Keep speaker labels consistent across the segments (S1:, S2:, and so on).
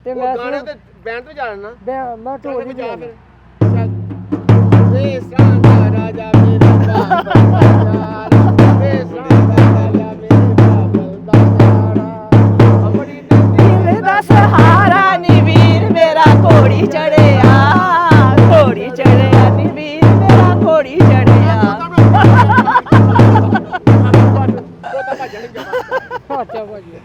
S1: ਤੇ
S2: ਉਹ
S1: ਮੈਂ
S2: ਗਾਣਾ ਤੇ ਬੈਂਡ ਤੋਂ ਜਾਣਨਾ
S1: ਮੈਂ ਢੋਲ ਹੀ
S2: ਜਾ
S1: ਵਜਾਉਣਾ।
S2: ਫਿਰ ਵੇ ਸਾਂਝਾ ਰਾਜਾ ਮੇਰੇ ਬਾਬਲ ਦਾ ਯਾਰਾ ਵੇ ਸਾਂਝਾ ਰਾਜਾ ਮੇਰੇ ਬਾਬਲ ਦਾ ਯਾਰਾ ਆਪਣੀ
S3: ਵੀਰ ਦਾ ਸਹਾਰਾ ਨੀ ਵੀਰ ਮੇਰਾ ਘੋੜੀ ਚੜਿਆ ਨੀ ਵੀਰ ਮੇਰਾ ਘੋੜੀ ਚੜਿਆ
S2: ਕੋਤਾ ਭਜਣ ਜਮਾ
S1: ਅੱਛਾ ਭਾਜੀ।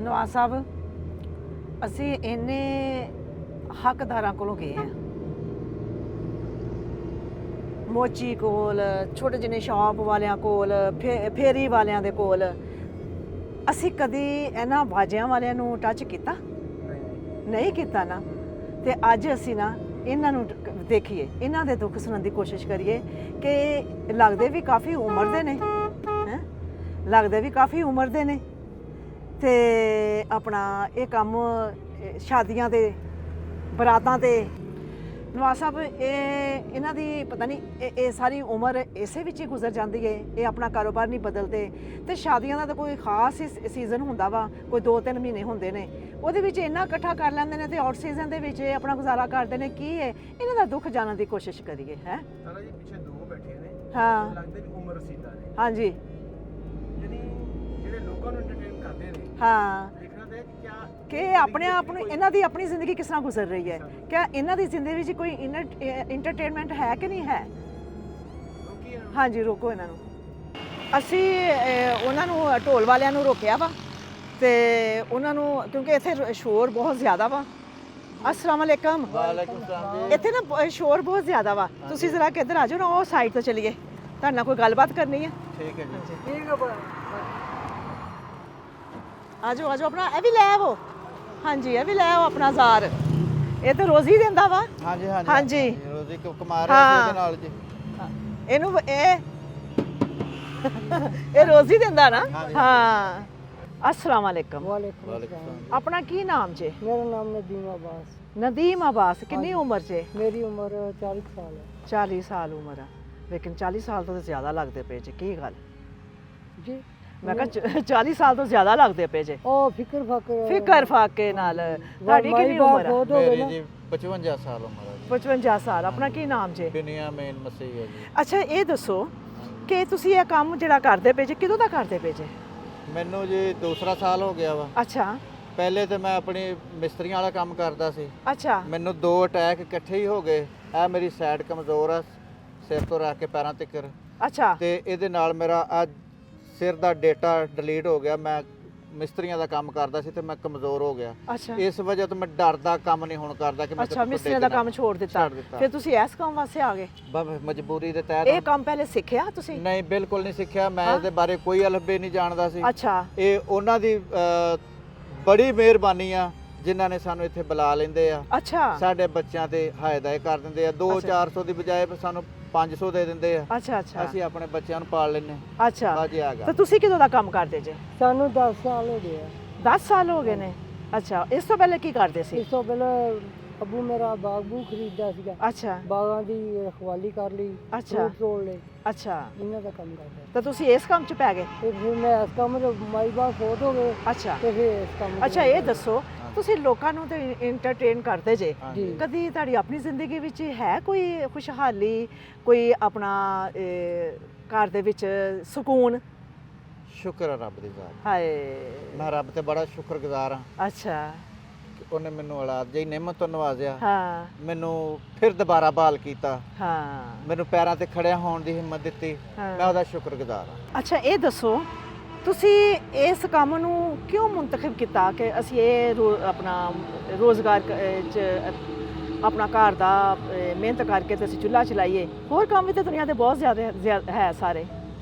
S3: ਨਵਾਜ਼ ਸਾਹਿਬ ਅਸੀਂ ਇੰਨੇ ਹੱਕਦਾਰਾਂ ਕੋਲੋਂ ਗਏ ਆ ਮੋਚੀ ਕੋਲ ਛੋਟੇ ਜਿਹੇ ਸ਼ਾਪ ਵਾਲਿਆਂ ਕੋਲ ਫੇਰੀ ਵਾਲਿਆਂ ਦੇ ਕੋਲ ਅਸੀਂ ਕਦੀ ਇਹਨਾਂ ਬਾਜਿਆਂ ਵਾਲਿਆਂ ਨੂੰ ਟੱਚ ਕੀਤਾ ਨਹੀਂ ਕੀਤਾ ਨਾ ਤੇ ਅੱਜ ਅਸੀਂ ਨਾ ਇਹਨਾਂ ਨੂੰ ਦੇਖੀਏ ਇਹਨਾਂ ਦੇ ਦੁੱਖ ਸੁਣਨ ਦੀ ਕੋਸ਼ਿਸ਼ ਕਰੀਏ ਕਿ ਲੱਗਦੇ ਵੀ ਕਾਫੀ ਉਮਰ ਦੇ ਨੇ ਹੈ ਲੱਗਦੇ ਵੀ ਕਾਫੀ ਉਮਰ ਦੇ ਨੇ ਤੇ ਆਪਣਾ ਇਹ ਕੰਮ ਸ਼ਾਦੀਆਂ ਤੇ ਬਰਾਤਾਂ ਤੇ ਨਵਾਜ਼ ਸਾਹਿਬ ਇਹਨਾਂ ਦੀ ਪਤਾ ਨਹੀਂ ਇਹ ਸਾਰੀ ਉਮਰ ਇਸੇ ਵਿੱਚ ਹੀ ਗੁਜ਼ਰ ਜਾਂਦੀ ਹੈ ਇਹ ਆਪਣਾ ਕਾਰੋਬਾਰ ਨਹੀਂ ਬਦਲਦੇ ਤੇ ਸ਼ਾਦੀਆਂ ਦਾ ਤਾਂ ਕੋਈ ਖਾਸ ਹੀ ਸੀਜ਼ਨ ਹੁੰਦਾ ਵਾ ਕੋਈ 2-3 ਮਹੀਨੇ ਹੁੰਦੇ ਨੇ ਉਹਦੇ ਵਿੱਚ ਇੰਨਾ ਇਕੱਠਾ ਕਰ ਲੈਂਦੇ ਨੇ ਤੇ ਆਊਟ ਸੀਜ਼ਨ ਦੇ ਵਿੱਚ ਇਹ ਆਪਣਾ ਗੁਜ਼ਾਰਾ ਕਰਦੇ ਨੇ ਕੀ ਹੈ ਇਹਨਾਂ ਦਾ ਦੁੱਖ ਜਾਣਨ ਦੀ ਕੋਸ਼ਿਸ਼ ਕਰੀਏ ਹੈ
S2: ਸਾਰਾ ਜੀ ਪਿੱਛੇ ਦੋ ਬੈਠੇ ਨੇ
S3: ਹਾਂ
S2: ਲੱਗਦੇ ਵੀ ਉਮਰ ਰਸੀਦਾ ਨੇ
S3: ਹਾਂਜੀ
S2: ਜਿਹੜੇ ਲੋਕਾਂ ਨੂੰ ਐਂਟਰਟੇਨ ਕਰਦੇ ਨੇ
S3: ਹਾਂ
S2: ਦੇਖਣਾ ਤੇ ਕਿਆ
S3: ਕਿ ਆਪਣੇ ਆਪ ਨੂੰ ਇਹਨਾਂ ਦੀ ਆਪਣੀ ਜ਼ਿੰਦਗੀ ਕਿਸ ਤਰ੍ਹਾਂ ਗੁਜ਼ਰ ਰਹੀ ਹੈ ਕਿ ਇਹਨਾਂ ਦੀ ਜ਼ਿੰਦਗੀ ਵਿੱਚ ਕੋਈ ਇੰਟਰਟੇਨਮੈਂਟ ਹੈ ਕਿ ਨਹੀਂ ਹੈ ਹਾਂਜੀ ਰੋਕੋ ਇਹਨਾਂ ਨੂੰ ਅਸੀਂ ਉਹਨਾਂ ਨੂੰ ਢੋਲ ਵਾਲਿਆਂ ਨੂੰ ਰੋਕਿਆ ਵਾ ਤੇ ਉਹਨਾਂ ਨੂੰ ਕਿਉਂਕਿ ਇੱਥੇ ਸ਼ੋਰ ਬਹੁਤ ਜ਼ਿਆਦਾ ਵਾ अस्सलाम वालेकुम
S2: ਵਾਲੇਕੁਮ ਸਲਾਮ ਜੀ
S3: ਇੱਥੇ ਨਾ ਸ਼ੋਰ ਬਹੁਤ ਜ਼ਿਆਦਾ ਵਾ ਤੁਸੀਂ ਜ਼ਰਾ ਕਿੱਧਰ ਆ ਜਾਓ ਨਾ ਉਹ ਸਾਈਡ ਤੋਂ ਚਲੀਏ ਤੁਹਾਡੇ ਨਾਲ ਕੋਈ ਗੱਲਬਾਤ ਕਰਨੀ ਹੈ
S2: ਠੀਕ ਹੈ ਜੀ
S1: ਠੀਕ ਹੈ ਭਾਈ।
S3: ਆ ਜਾਓ ਆਪਣਾ ਇਹ ਵੀ ਲੈ ਆਵੋ ਹਾਂਜੀ ਇਹ ਵੀ ਲੈ ਆਓ ਆਪਣਾ ਜ਼ਾਰ ਇਹ ਤਾਂ ਰੋਜ਼ ਹੀ ਦਿੰਦਾ ਵਾ
S2: ਹਾਂਜੀ
S3: ਹਾਂਜੀ
S2: ਰੋਜ਼ੀ ਕੋ ਕਮਾ ਰਹੇ ਸੀ ਇਹਦੇ ਨਾਲ ਜੀ
S3: ਇਹਨੂੰ ਇਹ ਰੋਜ਼ ਹੀ ਦਿੰਦਾ ਨਾ
S2: ਹਾਂਜੀ।
S3: ਹਾਂ अस्सलाम वालेकुम
S1: ਵਾਲੇਕੁਮ
S2: ਵਾਲੇਕੁਮ
S1: ਸਲਾਮ।
S2: ਸਲਾਮ
S3: अपना की नाम जे
S1: ਮੇਰਾ ਨਾਮ ਨਦੀਮ ਅਬਾਸ।
S3: नदीम अब्बास कितनी उम्र जे
S1: ਮੇਰੀ ਉਮਰ 40 ਸਾਲ ਹੈ
S3: 40 साल उम्र है लेकिन 40 साल तो ज़्यादा लगते पे जे की गल
S1: ਜੀ।
S3: मैं कहा 40 साल तो ज़्यादा लगते पे जे
S1: ਉਹ ਫਿਕਰ ਫਾਕਰ
S3: फिकर फाके नाल ਤੁਹਾਡੀ ਕਿੰਨੀ ਉਮਰ ਹੈ
S1: ਬਹੁਤ ਹੋ ਗਏ
S2: ਮੇਰੀ
S1: ਨਾ।
S2: ਜੀ 55 ਸਾਲ ਉਮਰ ਹੈ
S3: 55 ਸਾਲ ਆਪਣਾ ਕੀ ਨਾਮ ਜੇ
S2: ਬਿਨਿਆਮੀਨ ਮਸੀਹ ਹੈ ਜੀ
S3: ਅੱਛਾ ਇਹ ਦੱਸੋ ਕਿ ਤੁਸੀਂ ਇਹ ਕੰਮ ਜਿਹੜਾ ਕਰਦੇ ਪਏ ਜੇ ਕਿਦੋਂ ਦਾ ਕਰਦੇ ਪਏ ਜੇ
S2: ਮੈਨੂੰ ਜੀ ਦੂਸਰਾ ਸਾਲ ਹੋ ਗਿਆ ਵਾ
S3: ਅੱਛਾ
S2: ਪਹਿਲੇ ਤੇ ਮੈਂ ਆਪਣੀ ਮਿਸਤਰੀਆਂ ਵਾਲਾ ਕੰਮ ਕਰਦਾ ਸੀ
S3: ਅੱਛਾ
S2: ਮੈਨੂੰ 2 ਅਟੈਕ ਇਕੱਠੇ ਹੀ ਹੋ ਗਏ ਇਹ ਮੇਰੀ ਸਾਈਡ ਕਮਜ਼ੋਰ ਆ ਸਿਰ ਤੋਂ ਰੱਖ ਕੇ ਪੈਰਾਂ ਤੱਕ
S3: ਅੱਛਾ
S2: ਤੇ ਇਹਦੇ ਨਾਲ ਮੇਰਾ ਅੱਜ ਸਿਰ ਦਾ ਡੇਟਾ ਡਿਲੀਟ ਹੋ ਗਿਆ ਮੈਂ ਮਿਸਤਰੀਆਂ ਦਾ ਕੰਮ ਕਰਦਾ ਸੀ ਤੇ ਮੈਂ ਕਮਜ਼ੋਰ ਹੋ ਗਿਆ
S3: ਅੱਛਾ
S2: ਇਸ ਵਜ੍ਹਾ ਤੋਂ ਮੈਂ ਡਰਦਾ ਕੰਮ ਨਹੀਂ ਹੁਣ ਕਰਦਾ ਕਿ ਮੈਂ
S3: ਅੱਛਾ ਮਿਸਤਰੀ ਦਾ ਕੰਮ ਛੋੜ ਦਿੱਤਾ ਫਿਰ ਤੁਸੀਂ ਇਸ ਕੰਮ ਵਾਸਤੇ ਆ ਗਏ
S2: ਮਜਬੂਰੀ ਦੇ
S3: ਇਹ
S2: ਤਹਿਤ
S3: ਕੰਮ ਪਹਿਲੇ ਸਿੱਖਿਆ ਤੁਸੀਂ
S2: ਨਹੀਂ ਬਿਲਕੁਲ ਨਹੀਂ ਸਿੱਖਿਆ ਮੈਂ ਇਹਦੇ ਬਾਰੇ ਕੋਈ ਅਲਫਬੇ ਨਹੀਂ ਜਾਣਦਾ ਸੀ
S3: ਅੱਛਾ
S2: ਇਹ ਉਹਨਾਂ ਦੀ ਬੜੀ ਮਿਹਰਬਾਨੀ ਆ ਜਿਨ੍ਹਾਂ ਨੇ ਸਾਨੂੰ ਇੱਥੇ ਬੁਲਾ ਲੈਂਦੇ ਆ
S3: ਅੱਛਾ
S2: ਸਾਡੇ ਬੱਚਿਆਂ ਤੇ ਹਾਇਦਾਏ ਕਰ ਦਿੰਦੇ ਆ 2-400 ਦੀ ਬਜਾਏ ਸਾਨੂੰ 500 ਦੇ ਦਿੰਦੇ ਆ
S3: ਅੱਛਾ ਅੱਛਾ
S2: ਅਸੀਂ ਆਪਣੇ ਬੱਚਿਆਂ ਨੂੰ ਪਾਲ ਲੈਨੇ
S3: ਅੱਛਾ
S2: ਬਾਜੀ ਆ ਗਿਆ
S3: ਤਾਂ ਤੁਸੀਂ ਕਿਦੋਂ ਦਾ ਕੰਮ ਕਰਦੇ ਜੇ
S1: ਸਾਨੂੰ 10 ਸਾਲ ਹੋ ਗਏ ਆ।
S3: 10 ਸਾਲ ਹੋ ਗਏ ਨੇ ਅੱਛਾ ਇਸ ਤੋਂ ਪਹਿਲੇ ਕੀ ਕਰਦੇ ਸੀ
S1: ਇਸ ਤੋਂ ਪਹਿਲਾਂ ਅੱਬੂ ਮੇਰਾ ਬਾਗ ਬੂ ਖਰੀਦਦਾ ਸੀਗਾ
S3: ਅੱਛਾ
S1: ਬਾਗਾਂ ਦੀ ਰਖਵਾਲੀ ਕਰ ਲਈ
S3: ਅੱਛਾ।
S1: ਫਰੂਟ ਤੋੜ ਲਏ
S3: ਅੱਛਾ
S1: ਇਹਨਾਂ ਦਾ ਕੰਮ ਕਰਦਾ।
S3: ਤਾਂ ਤੁਸੀਂ ਇਸ ਕੰਮ 'ਚ ਪੈ ਗਏ
S1: ਤੇ ਫਿਰ ਮੈਂ ਇਸ ਕੰਮ ਤੋਂ ਮਾਈ ਬਾਪ ਫੋਟ ਹੋ ਗਏ
S3: ਅੱਛਾ
S1: ਤੇ ਫਿਰ ਇਸ ਕੰਮ
S3: ਅੱਛਾ ਇਹ ਦੱਸੋ ਤੁਸੀਂ ਲੋਕਾਂ ਨੂੰ ਤੇ ਇੰਟਰਟੇਨ ਕਰਦੇ ਜੇ
S2: ਹਾਂਜੀ।
S3: ਕਦੀ ਤੁਹਾਡੀ ਆਪਣੀ ਜ਼ਿੰਦਗੀ ਵਿੱਚ ਹੈ ਕੋਈ ਖੁਸ਼ਹਾਲੀ ਕੋਈ ਆਪਣਾ ਘਰ ਦੇ ਵਿੱਚ ਸਕੂਨ
S2: ਸ਼ੁਕਰ ਆ ਰੱਬ ਦੀ ਜ਼ਾਤ
S3: ਹਾਏ
S2: ਮੈਂ ਰੱਬ ਤੇ ਬੜਾ ਸ਼ੁਕਰਗੁਜ਼ਾਰ ਹਾਂ
S3: ਅੱਛਾ
S2: ਕਿ ਉਹਨੇ ਮੈਨੂੰ ਔਲਾਦ ਜਿਹੀ ਨਿਮਤ ਤੋਂ ਨਵਾਜ਼ਿਆ
S3: ਹਾਂ
S2: ਮੈਨੂੰ ਫਿਰ ਦੁਬਾਰਾ ਬਹਾਲ ਕੀਤਾ
S3: ਹਾਂ
S2: ਮੈਨੂੰ ਪੈਰਾਂ ਤੇ ਖੜਿਆ ਹੋਣ ਦੀ ਹਿੰਮਤ ਦਿੱਤੀ
S3: ਹਾਂ।
S2: ਮੈਂ ਉਹਦਾ ਸ਼ੁਕਰਗੁਜ਼ਾਰ ਹਾਂ
S3: ਅੱਛਾ ਇਹ ਦੱਸੋ ਤੁਸੀਂ ਇਸ ਕੰਮ ਨੂੰ ਕਿਉਂ ਮੁੰਤਖਬ ਕੀਤਾ ਕਿ ਅਸੀਂ ਇਹ ਆਪਣਾ ਰੋਜ਼ਗਾਰ ਚ ਆਪਣਾ ਘਰ ਦਾ ਮਿਹਨਤ ਕਰਕੇ ਤੇ ਅਸੀਂ ਚੁੱਲ੍ਹਾ ਚਲਾਈਏ ਹੋਰ ਕੰਮ ਵੀ ਤਾਂ ਦੁਨੀਆ ਤੇ ਬਹੁਤ ਜ਼ਿਆਦਾ ਹੈ ਸਾਰੇ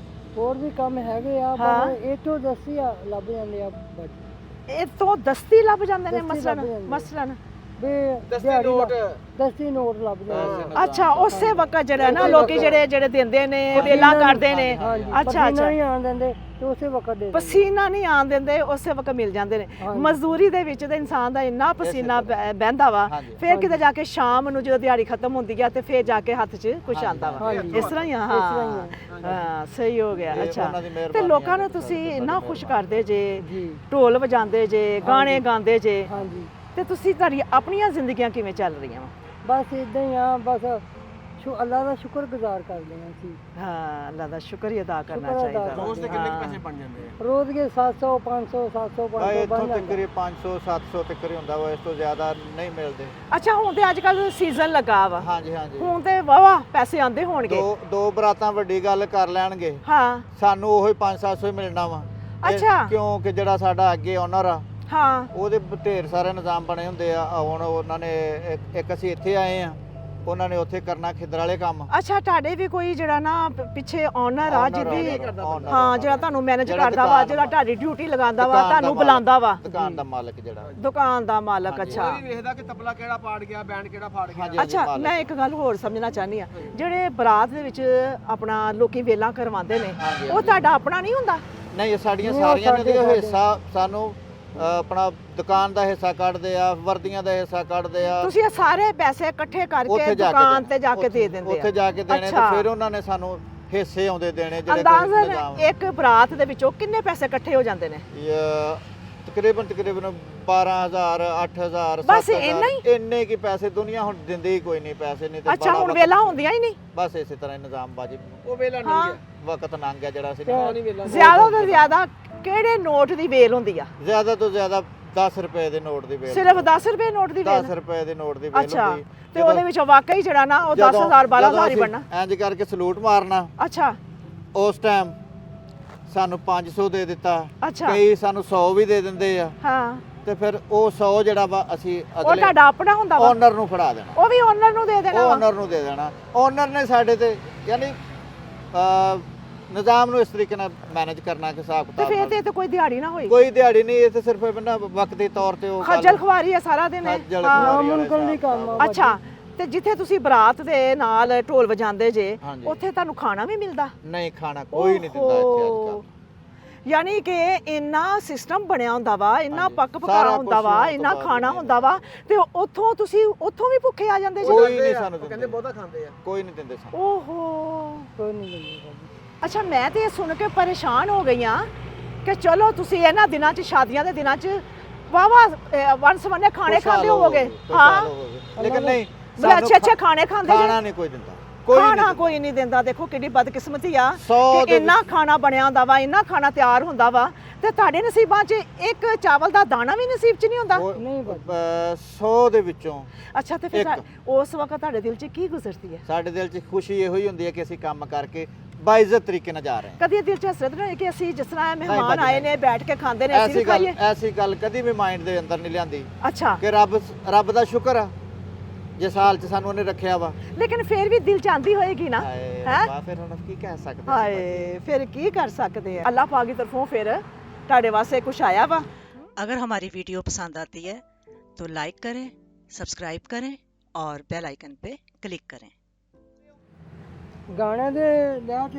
S1: ਹੋਰ ਵੀ ਕੰਮ ਹੈਗੇ ਆ
S3: ਹਾਂ।
S1: ਪਰ ਇਹ ਤੋਂ ਦੱਸੀ ਆ ਲੱਭ ਜਾਂਦੇ ਆ ਬਚ
S3: ਇਹ ਤੋਂ ਦਸਤੀ ਲੱਭ ਜਾਂਦੇ ਨੇ
S1: ਦਸਤੀ ਲੱਭ ਜਾਂਦੇ।
S3: ਮਸਲਨ
S1: ਵੀ
S2: ਦਸਤੀ
S1: ਦਿਹਾੜੀ
S2: ਨੋਟ।
S1: ਦਸਤੀ ਨੋਟ ਲੱਭ ਜਾਂਦੇ ਆ।
S3: ਅੱਛਾ ਉਸੇ ਵਕਤ ਜਿਹੜਾ ਨਾ ਲੋਕੀ ਜਿਹੜੇ ਦਿੰਦੇ ਨੇ ਵੇਲਾ ਕਰਦੇ ਨੇ
S1: ਹਾਂਜੀ,
S3: ਅੱਛਾ
S1: ਪਸੀਨਾ
S3: ਅੱਛਾ
S1: ਨਹੀਂ ਆਉਣ ਦਿੰਦੇ ਤੇ ਉਸੇ ਵਕਤ ਦੇ ਦਿੰਦੇ।
S3: ਪਸੀਨਾ ਨਹੀਂ ਆਣ ਦਿੰਦੇ, ਉਸੇ ਵਕਤ ਮਿਲ ਜਾਂਦੇ ਨੇ।
S1: ਹਾਂਜੀ।
S3: ਮਜ਼ਦੂਰੀ ਦੇ ਵਿੱਚ ਤੇ ਇਨਸਾਨ ਦਾ ਇੰਨਾ ਪਸੀਨਾ ਬਹਿੰਦਾ ਵਾ,
S2: ਹਾਂਜੀ।
S3: ਫਿਰ ਕਿਤੇ ਜਾ ਕੇ ਸ਼ਾਮ ਨੂੰ ਜਦੋਂ ਦਿਹਾੜੀ ਖਤਮ ਹੁੰਦੀ ਆ ਤੇ ਫਿਰ ਜਾ ਕੇ ਹੱਥ 'ਚ ਕੁਝ ਆਂਦਾ ਵਾ।
S1: ਹਾਂਜੀ।
S3: ਇਸ ਤਰ੍ਹਾਂ ਹੀ ਆ,
S1: ਇਸ ਤਰ੍ਹਾਂ ਹੀ
S3: ਹਾਂ ਸਹੀ ਹੋ ਗਿਆ।
S2: ਇਹ
S3: ਅੱਛਾ,
S2: ਉਹਨਾਂ ਦੀ
S3: ਤੇ
S2: ਮਿਹਰਬਾਨੀ
S3: ਲੋਕਾਂ
S2: ਹੈ
S3: ਨੂੰ
S2: ਜੀ,
S3: ਤੁਸੀਂ
S2: ਸਾਡੇ
S3: ਇੰਨਾ ਖੁਸ਼ ਕਰਦੇ ਜੇ,
S1: ਜੀ
S3: ਢੋਲ ਵਜਾਉਂਦੇ ਜੇ, ਗਾਣੇ ਗਾਉਂਦੇ ਜੇ,
S1: ਹਾਂਜੀ।
S3: ਤੇ ਤੁਸੀਂ ਤੁਹਾਡੀ ਆਪਣੀਆਂ ਜ਼ਿੰਦਗੀਆਂ ਕਿਵੇਂ ਚੱਲ ਰਹੀਆਂ ਵਾ?
S1: ਬਸ ਇਦਾਂ ਹੀ ਆ, ਬਸ ਅੱਲਾ ਦਾ ਸ਼ੁਕਰਗੁਜ਼ਾਰ ਕਰਦੇ ਹਾਂ ਅਸੀਂ।
S3: ਹਾਂ, ਅੱਲਾ ਦਾ ਸ਼ੁਕਰ ਹੀ ਅਦਾ ਕਰਨਾ
S1: ਸ਼ੁਕਰ ਅਦਾ
S3: ਚਾਹੀਦਾ
S1: ਕਰਨਾ।
S3: ਵਾ।
S2: ਰੋਜ਼ ਦੇ ਕਿੰਨੇ ਕੁ
S3: ਹਾਂ।
S2: ਪੈਸੇ ਬਣ ਜਾਂਦੇ ਆ?
S1: ਰੋਜ਼ ਦੇ 700 500 700
S2: ਭਾਈ
S1: 500
S2: ਇੱਥੋਂ
S1: ਬਣ ਜਾਂਦਾ।
S2: ਤੱਕ 500 700 ਤੱਕ ਹੀ ਹੁੰਦਾ ਵਾ, ਇਸ ਤੋਂ ਜ਼ਿਆਦਾ ਨਹੀਂ ਮਿਲਦੇ।
S3: ਅੱਛਾ, ਹੁਣ ਤੇ ਅੱਜ ਕੱਲ ਸੀਜ਼ਨ ਲੱਗਾ ਵਾ,
S2: ਹਾਂਜੀ ਹਾਂਜੀ।
S3: ਹੁਣ ਤੇ ਵਾਵਾ ਪੈਸੇ ਆਂਦੇ ਹੋਣਗੇ।
S2: ਦੋ ਬਰਾਤਾਂ ਵੱਡੀ ਗੱਲ ਕਰ ਲੈਣਗੇ,
S3: ਹਾਂ
S2: ਸਾਨੂੰ ਉਹੀ 500-700 ਹੀ ਮਿਲਣਾ ਵਾ।
S3: ਅੱਛਾ।
S2: ਕਿਉਂਕਿ ਜਿਹੜਾ ਸਾਡਾ ਅੱਗੇ ਓਨਰ ਆ,
S3: ਹਾਂ
S2: ਉਹਦੇ ਢੇਰ ਸਾਰੇ ਨਿਜ਼ਾਮ ਬਣੇ ਹੁੰਦੇ ਆ। ਹੁਣ ਉਹਨਾਂ ਨੇ ਇੱਕ ਅਸੀਂ ਇੱਥੇ ਆਏ ਆ, ਉਹਨਾਂ ਨੇ ਉੱਥੇ ਕਰਨਾ ਖਿੱਦਰ ਵਾਲੇ ਕੰਮ।
S3: ਅੱਛਾ, ਤੁਹਾਡੇ ਵੀ ਕੋਈ ਜਿਹੜਾ ਨਾ ਪਿੱਛੇ ਓਨਰ ਆ
S2: owner
S3: ਜਿਹਦੀ,
S2: owner
S3: ਹਾਂ ਜਿਹੜਾ ਤੁਹਾਨੂੰ ਮੈਨੇਜ
S2: ਜਿਹੜਾ
S3: ਕਰਦਾ ਵਾ,
S2: ਦੁਕਾਨ
S3: ਜਿਹੜਾ ਤੁਹਾਡੀ ਡਿਊਟੀ ਲਗਾਉਂਦਾ ਵਾ,
S2: ਦੁਕਾਨ ਦਾ
S3: ਤੁਹਾਨੂੰ
S2: ਮਾਲਕ,
S3: ਬੁਲਾਉਂਦਾ ਵਾ,
S2: ਦੁਕਾਨ ਦਾ ਮਾਲਕ ਜਿਹੜਾ।
S3: ਦੁਕਾਨ ਦਾ ਮਾਲਕ। ਅੱਛਾ
S2: ਉਹ ਵੀ ਵੇਖਦਾ ਕਿ ਤਬਲਾ ਕਿਹੜਾ ਪਾੜ ਗਿਆ, ਬੈਂਡ ਕਿਹੜਾ ਫਾੜ ਗਿਆ।
S3: ਅੱਛਾ, ਮੈਂ ਇੱਕ ਗੱਲ ਹੋਰ ਸਮਝਣਾ ਚਾਹਨੀ ਆ, ਜਿਹੜੇ ਬਰਾਤ ਦੇ ਵਿੱਚ ਆਪਣਾ ਲੋਕੀ ਵੇਲਾਂ ਕਰਵਾਉਂਦੇ ਨੇ,
S2: ਹਾਂਜੀ,
S3: ਉਹ ਤੁਹਾਡਾ ਆਪਣਾ ਨਹੀਂ ਹੁੰਦਾ?
S2: ਨਹੀਂ, ਇਹ ਸਾਡੀਆਂ
S1: ਨਹੀਂ, ਉਹ
S2: ਸਾਰੀਆਂ ਨੇ
S1: ਸਾਡੇ
S2: ਹਿੱਸਾ ਸਾਨੂੰ ਆਪਣਾ ਦੁਕਾਨ ਦਾ ਹਿੱਸਾ ਕੱਢਦੇ ਆ, ਵਰਦੀਆਂ ਦਾ ਹਿੱਸਾ ਕੱਢਦੇ ਆ।
S3: ਤੁਸੀਂ ਇਹ ਸਾਰੇ ਪੈਸੇ ਇਕੱਠੇ ਕਰਕੇ
S2: ਉੱਥੇ ਜਾ ਕੇ
S3: ਦੁਕਾਨ
S2: ਦੇਣੇ,
S3: ਤੇ ਜਾ ਕੇ ਦੇ ਦਿੰਦੇ ਆ?
S2: ਉੱਥੇ ਜਾ ਕੇ ਦੇਣੇ, ਤੇ
S3: ਅੱਛਾ।
S2: ਫਿਰ ਉਹਨਾਂ ਨੇ ਸਾਨੂੰ ਹਿੱਸੇ ਆਉਂਦੇ ਦੇਣੇ ਜਿਹੜੇ
S3: ਅੰਦਾਜ਼ਨ
S2: ਨਿਜ਼ਾਮ।
S3: ਇੱਕ ਬਰਾਤ ਦੇ ਵਿੱਚੋਂ ਕਿੰਨੇ ਪੈਸੇ ਇਕੱਠੇ ਹੋ ਜਾਂਦੇ ਨੇ?
S2: ਤਕਰੀਬਨ 12000 8000
S3: ਬਸ ਇੰਨਾ ਹੀ?
S2: ਇੰਨੇ ਕੀ ਪੈਸੇ ਦੁਨੀਆ ਹੁਣ ਦਿੰਦੀ ਹੀ ਕੋਈ ਨਹੀਂ, ਪੈਸੇ ਨਹੀਂ ਤੇ
S3: ਅੱਛਾ,
S2: ਬੜਾ
S3: ਹੁਣ
S2: ਵਕਤ-
S3: ਵੇਲਾ ਹੁੰਦੀਆਂ ਹੀ ਨਹੀਂ?
S2: ਬਸ ਇਸੇ ਤਰ੍ਹਾਂ ਹੀ ਨਿਜ਼ਾਮ ਬਾਜੀ, ਉਹ ਵੇਲਾ
S3: ਹਾਂ।
S2: ਨਹੀਂ ਗਿਆ, ਵਕਤ ਲੰਘ ਗਿਆ ਜਿਹੜਾ ਸੀ।
S3: ਜ਼ਿਆਦਾ ਤੋਂ ਜ਼ਿਆਦਾ ਕਿਹੜੇ ਨੋਟ ਦੀ ਵੇਲ ਹੁੰਦੀ ਆ?
S2: ਜ਼ਿਆਦਾ ਤੋਂ ਜ਼ਿਆਦਾ 10 ਰੁਪਏ ਦੇ ਨੋਟ ਦੀ ਵੇਲ,
S3: ਸਿਰਫ 10 ਰੁਪਏ ਨੋਟ ਦੀ ਵੇਲ?
S2: 10 ਰੁਪਏ ਦੇ ਨੋਟ ਦੀ ਵੇਲ
S3: ਅੱਛਾ,
S2: ਹੁੰਦੀ।
S3: ਤੇ ਉਹਦੇ ਵਿੱਚ ਵਾਕਈ ਜਿਹੜਾ ਨਾ ਉਹ 10000 12000 ਹੀ ਬਣਨਾ?
S2: ਇੰਜ ਕਰਕੇ ਸਲੂਟ ਮਾਰਨਾ।
S3: ਅੱਛਾ
S2: ਉਸ ਟਾਈਮ ਸਾਨੂੰ 500 ਦੇ ਦਿੱਤਾ,
S3: ਅੱਛਾ।
S2: ਕਈ ਸਾਨੂੰ 100 ਵੀ ਦੇ ਦਿੰਦੇ ਆ,
S3: ਹਾਂ,
S2: ਤੇ ਫਿਰ ਉਹ 100 ਜਿਹੜਾ ਵਾ ਅਸੀਂ
S3: ਉਹ
S2: ਅਗਲੇ
S3: ਤੁਹਾਡਾ ਆਪਣਾ ਹੁੰਦਾ ਵਾ?
S2: ਓਨਰ ਨੂੰ ਫੜਾ ਦੇਣਾ।
S3: ਉਹ ਵੀ ਓਨਰ ਨੂੰ ਦੇ ਦੇਣਾ ਵਾ?
S2: ਓਨਰ ਨੂੰ ਦੇ ਦੇਣਾ। ਓਨਰ ਨੇ ਸਾਡੇ ਤੇ ਯਾਨੀ ਨਿਜ਼ਾਮ ਨੂੰ ਇਸ ਤਰੀਕੇ ਨਾਲ ਮੈਨੇਜ ਕਰਨਾ ਕਿ ਹਿਸਾਬ
S3: ਤੇ
S2: ਕਿਤਾਬ
S3: ਫਿਰ
S2: ਨਾਲ।
S3: ਤੇ ਇਹ ਤਾਂ ਕੋਈ ਦਿਹਾੜੀ ਨਾ ਹੋਈ?
S2: ਕੋਈ ਦਿਹਾੜੀ ਨਹੀਂ, ਇਹ ਤੇ ਸਿਰਫ ਇਹਨਾਂ ਵਕਤੀ ਤੌਰ ਤੇ ਉਹ
S3: ਖੱਜਲ ਖਵਾਰੀ ਹੈ ਸਾਰਾ ਦਿਨ ਇਹ?
S2: ਖੱਜਲ
S3: ਹਾਂ।
S2: ਖੁਆਰੀ ਵਾਲਾ
S1: ਮੁਮਕਿਨ ਨਹੀਂ
S2: ਹਿਸਾਬ
S1: ਕੰਮ
S2: ਕਿਤਾਬ।
S1: ਆ।
S3: ਅੱਛਾ, ਤੇ ਜਿੱਥੇ ਤੁਸੀਂ ਬਰਾਤ ਦੇ ਨਾਲ ਢੋਲ ਵਜਾਉਂਦੇ ਜੇ,
S2: ਹਾਂਜੀ।
S3: ਉੱਥੇ ਤੁਹਾਨੂੰ ਖਾਣਾ ਵੀ ਮਿਲਦਾ?
S2: ਨਹੀਂ, ਖਾਣਾ ਕੋਈ ਨਹੀਂ ਦਿੰਦਾ ਇੱਥੇ ਅੱਜ ਕੱਲ੍ਹ।
S3: ਯਾਨੀ ਕਿ ਇੰਨਾ ਸਿਸਟਮ ਬਣਿਆ ਹੁੰਦਾ ਵਾ, ਇੰਨਾ
S2: ਹਾਂਜੀ।
S3: ਪੱਕ ਪਕਾ
S2: ਸਾਰਾ
S3: ਹੁੰਦਾ
S2: ਕੁਛ
S3: ਵਾ,
S2: ਹੋਣ ਤੋਂ
S3: ਇੰਨਾ
S2: ਬਾਅਦ
S3: ਖਾਣਾ
S2: ਵੀ
S3: ਹੁੰਦਾ ਵਾ, ਤੇ ਉੱਥੋਂ ਤੁਸੀਂ ਉੱਥੋਂ ਵੀ ਭੁੱਖੇ ਆ ਜਾਂਦੇ ਜੀ?
S2: ਕੋਈ ਨਹੀਂ ਸਾਨੂੰ ਦਿੰਦੇ।
S4: ਕਹਿੰਦੇ ਬਹੁਤਾ ਖਾਂਦੇ ਆ।
S2: ਕੋਈ ਨਹੀਂ ਦਿੰਦੇ ਸਾਨੂੰ।
S3: ਓਹੋ,
S1: ਕੋਈ ਨਹੀਂ ਦਿੰਦੇ।
S3: ਅੱਛਾ, ਮੈਂ ਤੇ ਇਹ ਸੁਣ ਕੇ ਪਰੇਸ਼ਾਨ ਹੋ ਗਈ ਆ ਕਿ ਚਲੋ ਤੁਸੀਂ ਇਹਨਾਂ ਦਿਨਾਂ 'ਚ, ਸ਼ਾਦੀਆਂ ਦੇ ਦਿਨਾਂ 'ਚ ਵਾਵਾ ਵਨ ਸਵੰਨੇ ਖਾਣੇ
S2: ਖੁਸ਼ਹਾਲ
S3: ਖਾਂਦੇ ਹੋਵੋਗੇ।
S2: ਖੁਸ਼ਹਾਲ
S3: ਹਾਂ,
S2: ਹੋਵੋਗੇ। ਲੇਕਿਨ ਨਹੀਂ,
S3: ਬੜੇ ਅੱਛੇ ਅੱਛੇ ਖਾਣੇ ਖਾਂਦੇ
S2: ਖਾਣਾ
S3: ਜੇ?
S2: ਨਹੀਂ ਕੋਈ ਦਿੰਦਾ, ਕੋਈ
S3: ਖਾਣਾ
S2: ਨਹੀਂ
S3: ਕੋਈ ਨਹੀਂ ਦਿੰਦਾ। ਦੇਖੋ ਕਿੰਨੀ ਬਦਕਿਸਮਤੀ ਆ
S2: 100
S3: ਕਿ
S2: ਦੇ
S3: ਇੰਨਾ ਖਾਣਾ ਬਣਿਆ ਹੁੰਦਾ ਵਾ, ਇੰਨਾ ਖਾਣਾ ਤਿਆਰ ਹੁੰਦਾ ਵਾ, ਤੇ ਤੁਹਾਡੇ ਨਸੀਬਾਂ 'ਚ ਇੱਕ ਚਾਵਲ ਦਾ ਦਾਣਾ ਵੀ ਨਸੀਬ 'ਚ ਨਹੀਂ ਹੁੰਦਾ?
S1: ਨਹੀਂ ਬਸ।
S2: 100 ਦੇ ਵਿੱਚੋਂ
S3: ਅੱਛਾ, ਤੇ ਫਿਰ ਉਸ ਵਕਤ ਤੁਹਾਡੇ ਦਿਲ 'ਚ ਕੀ ਗੁਜ਼ਰਦੀ ਹੈ?
S2: ਸਾਡੇ ਦਿਲ 'ਚ ਖੁਸ਼ੀ ਇਹੋ ਹੀ ਹੁੰਦੀ ਹੈ ਕਿ ਅਸੀਂ ਕੰਮ ਕਰਕੇ ਬਾਇਜ਼ਤ ਤਰੀਕੇ ਨਾਲ ਜਾ ਰਹੇ ਹਾਂ।
S3: ਕਦੀ ਦਿਲ 'ਚ ਹਸਰਤ ਨਹੀਂ ਹੋਈ ਕਿ ਅਸੀਂ ਜਿਸ ਤਰ੍ਹਾਂ ਇਹ
S2: ਨਹੀਂ,
S3: ਮਹਿਮਾਨ
S2: ਨਹੀਂ।
S3: ਆਏ ਨੇ, ਬੈਠ ਕੇ ਖਾਂਦੇ ਨੇ, ਅਸੀਂ ਵੀ ਖਾਈਏ?
S2: ਐਸੀ ਗੱਲ ਕਦੀ ਵੀ ਮਾਈਂਡ ਦੇ ਅੰਦਰ ਨਹੀਂ ਲਿਆਂਦੀ
S3: ਅੱਛਾ,
S2: ਕਿ ਰੱਬ ਦਾ ਸ਼ੁਕਰ ਆ ਜਿਸ ਹਾਲ 'ਚ ਸਾਨੂੰ ਉਹਨੇ ਰੱਖਿਆ ਵਾ।
S3: ਲੇਕਿਨ ਫਿਰ ਵੀ ਦਿਲ 'ਚ ਆਂਦੀ ਹੋਏਗੀ ਨਾ?
S2: ਹਾਏ
S3: ਹੈਂ?
S2: ਰੱਬਾ, ਫਿਰ ਹੁਣ ਕੀ ਕਹਿ ਸਕਦੇ ਅਸੀਂ ਭਾਜੀ।
S3: ਹਾਏ, ਫਿਰ ਕੀ ਕਰ ਸਕਦੇ ਆ? ਅੱਲਾਹ ਪਾਕ ਦੀ ਤਰਫੋਂ ਫਿਰ ਤੁਹਾਡੇ ਵਾਸਤੇ ਕੁਝ ਆਇਆ ਵਾ।
S5: अगर हमारी वीडियो पसंद आती है तो लाइक करें, सब्सक्राइब करें और बेल आइकन पे क्लिक करें।
S1: ਗਾਣੇ ਦੇ ਵਿਆਹ 'ਚ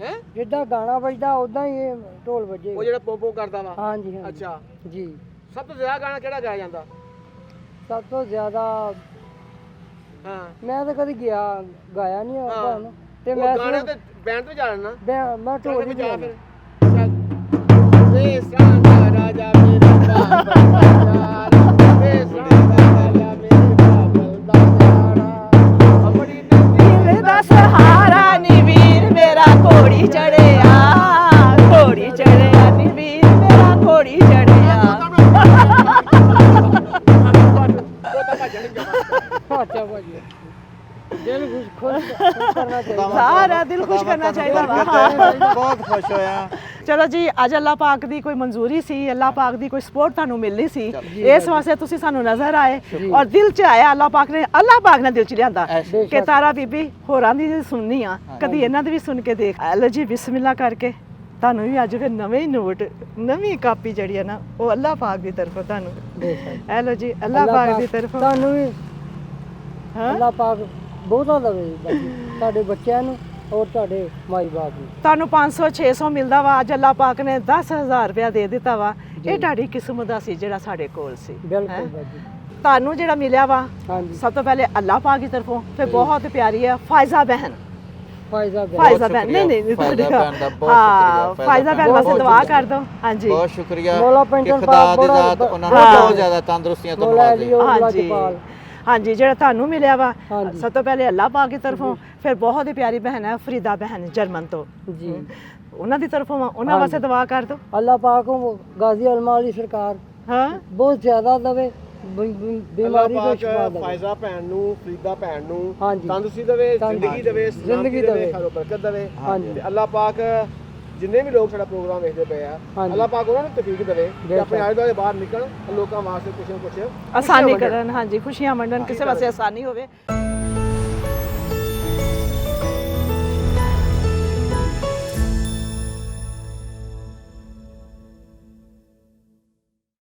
S4: ਹੈ
S1: ਜਿੱਦਾਂ ਗਾਣਾ ਵੱਜਦਾ ਉਦਾਂ ਹੀ ਇਹ ਢੋਲ ਵੱਜੇਗਾ।
S4: ਉਹ ਜਿਹੜਾ ਪੋਪੋ ਕਰਦਾ ਵਾ।
S1: ਹਾਂਜੀ ਹਾਂਜੀ
S4: ਅੱਛਾ,
S1: ਜੀ।
S4: ਸਭ ਤੋਂ ਜ਼ਿਆਦਾ ਗਾਣਾ ਕਿਹੜਾ ਗਾਇਆ ਜਾਂਦਾ?
S1: ਸਭ ਤੋਂ ਜ਼ਿਆਦਾ
S4: ਹਾਂ,
S1: ਮੈਂ ਤਾਂ ਕਦੀ ਗਾਇਆ ਨਹੀਂ
S4: ਹਾਂ।
S1: ਆਪਾਂ ਨੂੰ, ਤੇ
S4: ਉਹ
S1: ਮੈਂ
S4: ਗਾਣੇ
S1: ਸਿਰਫ
S4: ਤੇ ਬੈਂਡ ਤੋਂ ਜਾਣਨਾ।
S1: ਮੈਂ ਢੋਲ ਹੀ
S4: ਜਾ
S1: ਵਜਾਉਂਦਾ।
S4: ਫਿਰ ਚੱਲ। ਵੇ ਸਾਂਝਾ ਰਾਜਾ ਮੇਰਾ ਬਾਬਲ ਦਾ ਯਾਰ, ਵੇ ਸਾਂਝਾ ਰਾਜਾ ਮੇਰੇ ਬਾਬਲ ਦਾ ਯਾਰ, ਆਪਣੀ
S3: ਵੀਰ ਦਾ ਸਹਾਰਾ ਨੀ ਵੀਰ ਮੇਰਾ ਘੋੜੀ ਚੜਿਆ, ਘੋੜੀ ਚੜਿਆ ਨੀ ਵੀਰ ਮੇਰਾ ਘੋੜੀ ਚੜਿਆ।
S1: ਅੱਛਾ ਭਾਜੀ, ਦਿਲ ਖੁਸ਼ ਕਰਨਾ ਚਾਹੀਦਾ।
S3: ਸਾਰਾ ਦਿਲ ਖੁਸ਼ ਕਰਨਾ ਚਾਹੀਦਾ ਵਾ।
S2: ਬਹੁਤ ਖੁਸ਼ ਹੋਇਆ।
S3: ਚਲੋ ਜੀ, ਅੱਜ ਅੱਲਾਹ ਪਾਕ ਦੀ ਕੋਈ ਮਨਜ਼ੂਰੀ ਸੀ, ਅੱਲਾਹ ਪਾਕ ਦੀ ਕੋਈ ਸਪੋਰਟ ਤੁਹਾਨੂੰ ਮਿਲਣੀ ਸੀ, ਇਸ ਵਾਸਤੇ ਤੁਸੀਂ ਸਾਨੂੰ ਨਜ਼ਰ ਆਏ ਔਰ ਦਿਲ 'ਚ ਆਇਆ। ਅੱਲਾਹ ਪਾਕ ਨੇ ਦਿਲ 'ਚ ਲਿਆਂਦਾ ਕਿ ਤਾਰਾ ਬੀਬੀ ਹੋਰਾਂ ਦੀ ਸੁਣਨੀ ਆ, ਕਦੀ ਇਹਨਾਂ ਦੀ ਵੀ ਸੁਣ ਕੇ ਦੇਖ। ਲਓ ਜੀ, ਬਿਸਮਿਲ੍ਲਾ ਕਰਕੇ ਤੁਹਾਨੂੰ ਵੀ ਅੱਜ ਫਿਰ ਨਵੇਂ ਨੋਟ, ਨਵੀਂ ਕਾਪੀ ਜਿਹੜੀ ਹੈ ਨਾ, ਉਹ ਅੱਲਾਹ ਪਾਕ ਦੀ ਤਰਫੋਂ ਤੁਹਾਨੂੰ। ਇਹ ਲਓ ਜੀ, ਅੱਲਾਹ ਪਾਕ ਦੀ ਤਰਫੋਂ
S1: ਤੁਹਾਨੂੰ ਵੀ
S3: ਹਾਂ।
S1: ਅੱਲਾਹ ਪਾਕ ਬਹੁਤਾ ਦੇਵੇ ਬਾਕੀ ਤੁਹਾਡੇ ਬੱਚਿਆਂ ਨੂੰ ਔਰ ਤੁਹਾਡੇ ਮਾਈ ਬਾਪ ਨੂੰ।
S3: ਤੁਹਾਨੂੰ 500 600 ਮਿਲਦਾ ਵਾ, ਅੱਜ ਅੱਲਾਹ ਪਾਕ ਨੇ 10,000 ਰੁਪਇਆ ਦੇ ਦਿੱਤਾ ਵਾ। ਇਹ ਤੁਹਾਡੀ ਕਿਸਮਤ ਦਾ ਸੀ ਜਿਹੜਾ ਸਾਡੇ ਕੋਲ ਸੀ।
S1: ਬਿਲਕੁਲ
S3: ਹੈਂ?
S1: ਬਾਜੀ।
S3: ਤੁਹਾਨੂੰ ਜਿਹੜਾ ਮਿਲਿਆ ਵਾ
S1: ਹਾਂਜੀ
S3: ਸਭ ਤੋਂ ਪਹਿਲੇ ਅੱਲਾਹ ਪਾਕ ਦੀ ਤਰਫੋਂ, ਫਿਰ ਬਹੁਤ ਪਿਆਰੀ ਹੈ ਫਾਇਜ਼ਾ ਬਹਿਨ।
S1: ਫਾਇਜ਼ਾ
S3: ਫਾਇਜ਼ਾ ਬਹਿਨ ਨਹੀਂ
S2: ਫਾਇਜ਼ਾ ਭੈਣ ਦਾ ਬਹੁਤ
S3: ਹਾਂ,
S2: ਸ਼ੁਕਰੀਆ।
S3: ਫਾਇਜ਼ਾ ਬਹਿਨ ਵਾਸਤੇ
S2: ਬਹੁਤ
S3: ਦੁਆ
S2: ਸ਼ੁਕਰੀਆ।
S3: ਕਰ ਦਿਓ। ਹਾਂਜੀ
S2: ਬਹੁਤ ਸ਼ੁਕਰੀਆ
S1: ਮੌਲਾ
S2: ਕਿ
S1: ਪੈਂਟਰ
S2: ਖੁਦਾ
S1: ਸਾਹਿਬ
S2: ਦੀ
S1: ਬੜਾ-
S2: ਜ਼ਾਤ ਉਹਨਾਂ ਨੂੰ
S3: ਹਾਂ।
S2: ਬਹੁਤ ਜ਼ਿਆਦਾ ਤੰਦਰੁਸਤੀਆਂ ਤੋਂ
S1: ਮੌਲਾ
S2: ਨਵਾਜ਼ੇ।
S1: ਅਲੀ ਔਰ
S3: ਹਾਂਜੀ
S1: ਲਾਜਪਾਲ।
S3: ਹਾਂਜੀ, ਜਿਹੜਾ ਤੁਹਾਨੂੰ ਮਿਲਿਆ ਵਾ
S1: ਹਾਂਜੀ।
S3: ਸਭ ਤੋਂ ਪਹਿਲੇ ਅੱਲਾਹ ਪਾਕ ਦੀ ਤਰਫੋਂ, ਫਿਰ ਬਹੁਤ ਹੀ ਪਿਆਰੀ ਬਹਿਨ ਹੈ ਫਰੀਦਾ ਬਹਿਨ ਜਰਮਨ ਤੋਂ,
S1: ਜੀ
S3: ਉਹਨਾਂ ਦੀ ਤਰਫੋਂ ਵਾ। ਉਹਨਾਂ ਵਾਸਤੇ ਦੁਆ ਕਰ ਦਿਓ।
S1: ਅੱਲਾਹ ਪਾਕ ਨੂੰ ਗਾਜ਼ੀ ਅਲਮਾ ਵਾਲੀ ਸਰਕਾਰ
S3: ਹਾਂ
S1: ਬਹੁਤ ਜ਼ਿਆਦਾ ਦਵੇ, ਬਿਮਾਰੀ ਤੋਂ
S4: ਪਾਕ
S1: ਸ਼ਿਫਾ ਦੇਵੇ।
S4: ਫਾਇਜ਼ਾ ਭੈਣ ਨੂੰ, ਫਰੀਦਾ ਭੈਣ ਨੂੰ
S1: ਹਾਂਜੀ।
S4: ਤੰਦਰੁਸਤੀ ਦੇਵੇ,
S1: ਤੰਦਰੁਸਤੀ
S4: ਜ਼ਿੰਦਗੀ ਦੇਵੇ,
S1: ਜ਼ਿੰਦਗੀ
S4: ਸਲਾਮਤੀ ਦੇਵੇ,
S1: ਦੇਵੇ।
S4: ਖੈਰ ਬਰਕਤ ਦੇਵੇ।
S1: ਹਾਂਜੀ।
S4: ਤੇ ਅੱਲਾਹ ਪਾਕ ਜਿੰਨੇ ਵੀ ਲੋਕ ਸਾਡਾ ਪ੍ਰੋਗਰਾਮ ਵੇਖਦੇ ਪਏ ਆ,
S1: ਹਾਂਜੀ।
S4: ਅੱਲਾਹ ਪਾਕ ਉਹਨਾਂ ਨੂੰ ਤੌਫੀਕ ਦੇਵੇ ਕਿ
S1: ਬਿਲਕੁਲ।
S4: ਆਪਣੇ ਆਲੇ ਦੁਆਲੇ ਬਾਹਰ ਨਿਕਲਣ, ਲੋਕਾਂ ਵਾਸਤੇ ਕੁਛ ਨਾ ਕੁਛ
S3: ਆਸਾਨੀ
S4: ਖੁਸ਼ੀਆਂ
S3: ਕਰਨ, ਹਾਂਜੀ ਖੁਸ਼ੀਆਂ ਵੰਡਣ, ਕਿਸੇ ਵਾਸਤੇ ਆਸਾਨੀ ਹੋਵੇ।